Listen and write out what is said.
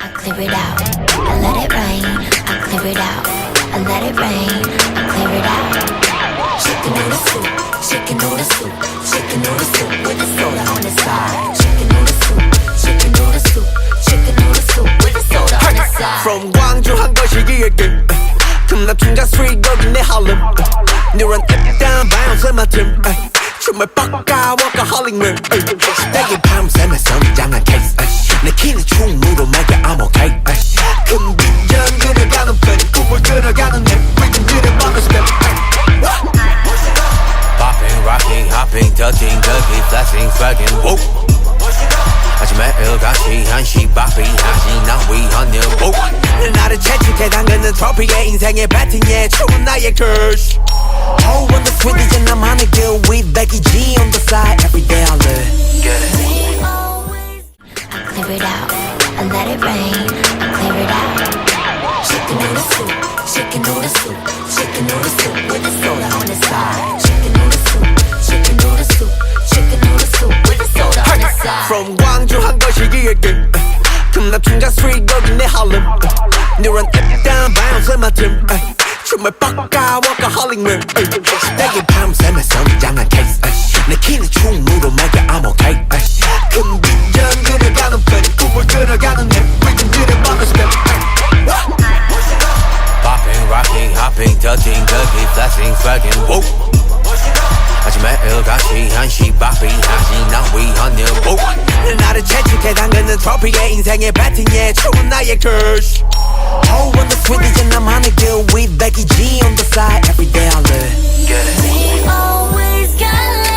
I clear it out. I let it rain. I clear it out. I let it rain. I clear it out. Chicken noodle soup. Chicken noodle soup. Chicken noodle soup with a soda on the side. Chicken noodle soup. Chicken noodle soup. Chicken noodle soup with a soda on the side. From 광주 한 거시기에게 금남 충자 street 거기 내 Harlem Neuron up down bounce 맡음 춤을 빡까 workaholic man 내게 밤새며 성장한 case 내 키는 충무로 말게 I'm okay 큰 비전 그려가는 편 꿈을 그려가는 내 rhythm 들여 먹는 step Popping, rocking, hopping, touching, cookie, flashing, swagging, whoa 하지만 일같이 한시 바삐 하지 난 위헌일 whoa 나를 채찍해 당근은 트로피에 인생의 배팅에 추운 나의 curse Oh, on the sweet 이제 나만의 길 with Becky G on the side every day I live Get it I clear it out. I let it rain. I clear it out. Chicken noodle soup. Chicken noodle soup. Chicken noodle soup with a soda on the side. Chicken noodle soup. Chicken noodle soup. Chicken noodle soup with a soda on the side. From 광주 한 거시기에게 금남 충자 street 거기 내 Harlem Neuron up down bounce 맡음 춤을 빡까 workaholic man 내게 밤새며 성장한 case 내 키는 충무로 말게 I'm okay 큰 비전 그려가는 편 꿈을 그려가는 내 rhythm 들여 먹는 step Popping, rocking, hopping, touching, cookie, flashing, swagging, whoa 하지만 일같이 한시 바삐 하지 난 위헌일 whoa 나를 채찍해 당근은 트로피에 인생의 배팅에 추운 나의 curse Oh, on the sweet 이제 나만의 길 with Becky G on the side every day I live Get it We always got